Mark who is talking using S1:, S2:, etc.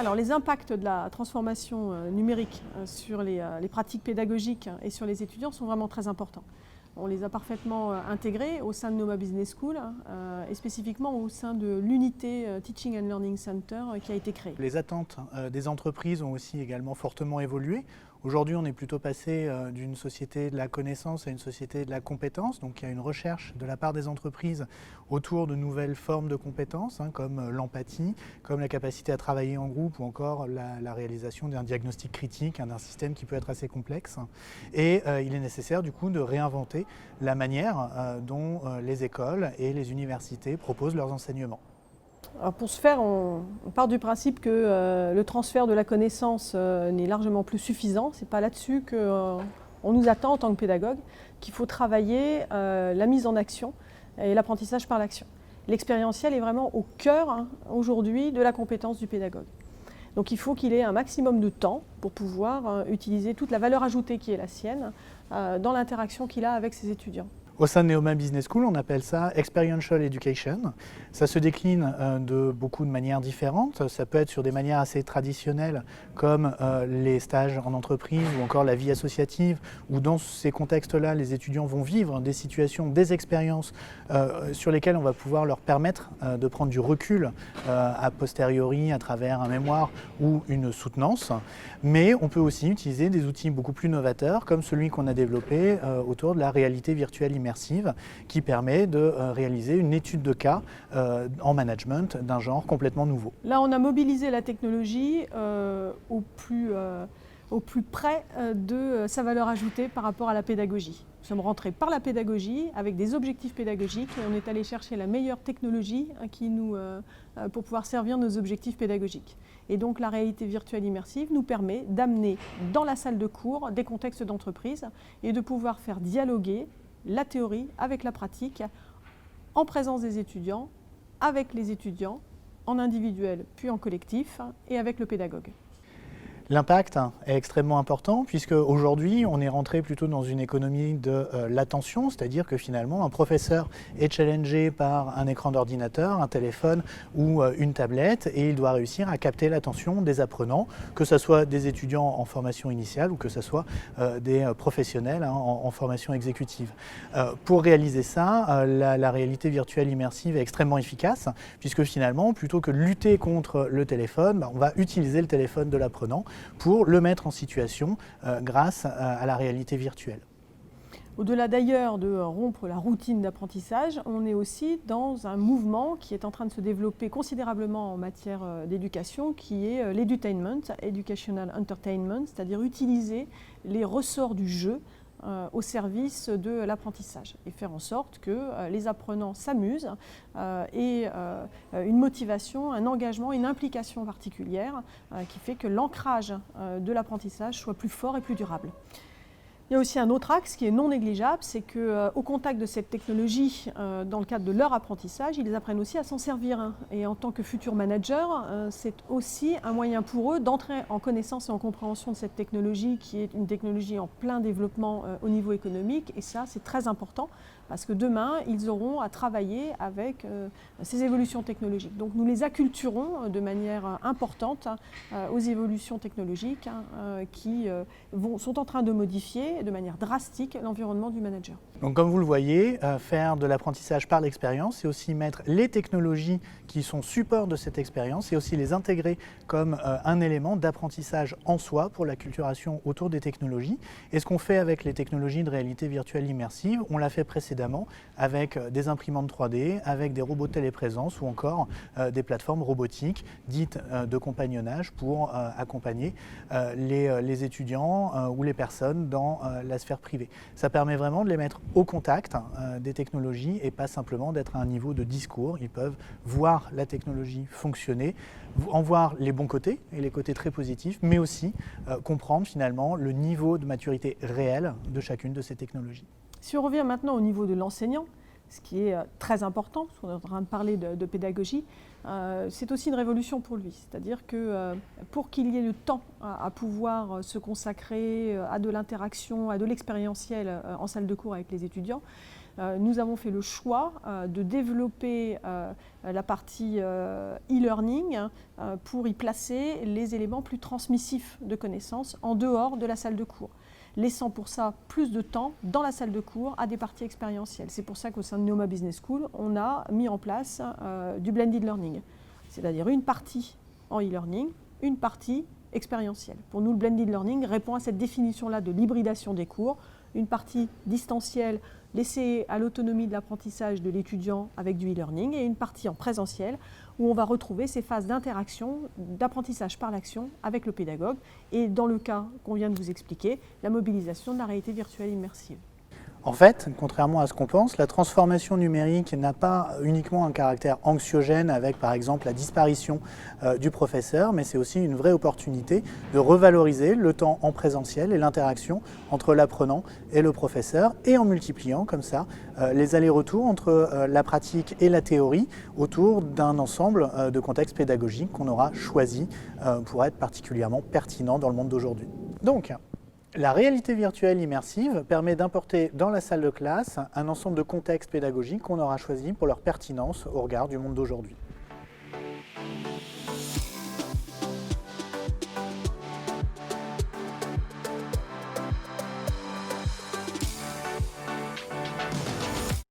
S1: Alors les impacts de la transformation numérique sur les pratiques pédagogiques et sur les étudiants sont vraiment très importants. On les a parfaitement intégrés au sein de Noma Business School et spécifiquement au sein de l'unité Teaching and Learning Center qui a été créée.
S2: Les attentes des entreprises ont aussi également fortement évolué. Aujourd'hui, on est plutôt passé d'une société de la connaissance à une société de la compétence. Donc il y a une recherche de la part des entreprises autour de nouvelles formes de compétences, comme l'empathie, comme la capacité à travailler en groupe ou encore la réalisation d'un diagnostic critique, d'un système qui peut être assez complexe. Et il est nécessaire du coup de réinventer la manière dont les écoles et les universités proposent leurs enseignements.
S1: Alors pour ce faire, on part du principe que le transfert de la connaissance n'est largement plus suffisant. Ce n'est pas là-dessus qu'on nous attend en tant que pédagogue, qu'il faut travailler la mise en action et l'apprentissage par l'action. L'expérientiel est vraiment au cœur aujourd'hui de la compétence du pédagogue. Donc il faut qu'il ait un maximum de temps pour pouvoir utiliser toute la valeur ajoutée qui est la sienne dans l'interaction qu'il a avec ses étudiants.
S2: Au sein de Noma Business School, on appelle ça Experiential Education. Ça se décline de beaucoup de manières différentes. Ça peut être sur des manières assez traditionnelles comme les stages en entreprise ou encore la vie associative, où dans ces contextes-là, les étudiants vont vivre des situations, des expériences sur lesquelles on va pouvoir leur permettre de prendre du recul a posteriori à travers un mémoire ou une soutenance. Mais on peut aussi utiliser des outils beaucoup plus novateurs comme celui qu'on a développé autour de la réalité virtuelle immersive qui permet de réaliser une étude de cas en management d'un genre complètement nouveau.
S1: Là, on a mobilisé la technologie au plus près de sa valeur ajoutée par rapport à la pédagogie. Nous sommes rentrés par la pédagogie avec des objectifs pédagogiques et on est allé chercher la meilleure technologie pour pouvoir servir nos objectifs pédagogiques. Et donc la réalité virtuelle immersive nous permet d'amener dans la salle de cours des contextes d'entreprise et de pouvoir faire dialoguer la théorie avec la pratique en présence des étudiants, avec les étudiants, en individuel puis en collectif et avec le pédagogue.
S2: L'impact est extrêmement important puisque aujourd'hui on est rentré plutôt dans une économie de l'attention, c'est-à-dire que finalement un professeur est challengé par un écran d'ordinateur, un téléphone ou une tablette et il doit réussir à capter l'attention des apprenants, que ce soit des étudiants en formation initiale ou que ce soit des professionnels en formation exécutive. Pour réaliser ça, la réalité virtuelle immersive est extrêmement efficace puisque finalement plutôt que de lutter contre le téléphone, on va utiliser le téléphone de l'apprenant pour le mettre en situation grâce à la réalité virtuelle.
S1: Au-delà d'ailleurs de rompre la routine d'apprentissage, on est aussi dans un mouvement qui est en train de se développer considérablement en matière d'éducation, qui est l'edutainment, educational entertainment, c'est-à-dire utiliser les ressorts du jeu au service de l'apprentissage et faire en sorte que les apprenants s'amusent et une motivation, un engagement, une implication particulière qui fait que l'ancrage de l'apprentissage soit plus fort et plus durable. Il y a aussi un autre axe qui est non négligeable, c'est qu'au contact de cette technologie, dans le cadre de leur apprentissage, ils apprennent aussi à s'en servir. Et en tant que futurs managers, c'est aussi un moyen pour eux d'entrer en connaissance et en compréhension de cette technologie qui est une technologie en plein développement au niveau économique. Et ça, c'est très important parce que demain, ils auront à travailler avec ces évolutions technologiques. Donc nous les acculturons de manière importante aux évolutions technologiques qui sont en train de modifier de manière drastique l'environnement du manager.
S2: Donc comme vous le voyez, faire de l'apprentissage par l'expérience, c'est aussi mettre les technologies qui sont support de cette expérience et aussi les intégrer comme un élément d'apprentissage en soi pour l'acculturation autour des technologies. Et ce qu'on fait avec les technologies de réalité virtuelle immersive, on l'a fait précédemment avec des imprimantes 3D, avec des robots de téléprésence ou encore des plateformes robotiques dites de compagnonnage pour accompagner les étudiants ou les personnes dans la sphère privée. Ça permet vraiment de les mettre au contact des technologies et pas simplement d'être à un niveau de discours. Ils peuvent voir la technologie fonctionner, en voir les bons côtés et les côtés très positifs, mais aussi comprendre finalement le niveau de maturité réel de chacune de ces technologies.
S1: Si on revient maintenant au niveau de l'enseignant, ce qui est très important, parce qu'on est en train de parler de pédagogie. C'est aussi une révolution pour lui, c'est-à-dire que pour qu'il y ait le temps à pouvoir se consacrer à de l'interaction, à de l'expérientiel en salle de cours avec les étudiants, nous avons fait le choix de développer la partie e-learning pour y placer les éléments plus transmissifs de connaissances en dehors de la salle de cours, laissant pour ça plus de temps dans la salle de cours à des parties expérientielles. C'est pour ça qu'au sein de Neoma Business School, on a mis en place du blended learning, c'est-à-dire une partie en e-learning, une partie expérientielle. Pour nous, le blended learning répond à cette définition-là de l'hybridation des cours, une partie distancielle laissée à l'autonomie de l'apprentissage de l'étudiant avec du e-learning et une partie en présentiel où on va retrouver ces phases d'interaction, d'apprentissage par l'action avec le pédagogue et dans le cas qu'on vient de vous expliquer, la mobilisation de la réalité virtuelle immersive.
S2: En fait, contrairement à ce qu'on pense, la transformation numérique n'a pas uniquement un caractère anxiogène avec par exemple la disparition du professeur, mais c'est aussi une vraie opportunité de revaloriser le temps en présentiel et l'interaction entre l'apprenant et le professeur et en multipliant comme ça les allers-retours entre la pratique et la théorie autour d'un ensemble de contextes pédagogiques qu'on aura choisi pour être particulièrement pertinent dans le monde d'aujourd'hui. Donc, la réalité virtuelle immersive permet d'importer dans la salle de classe un ensemble de contextes pédagogiques qu'on aura choisis pour leur pertinence au regard du monde d'aujourd'hui.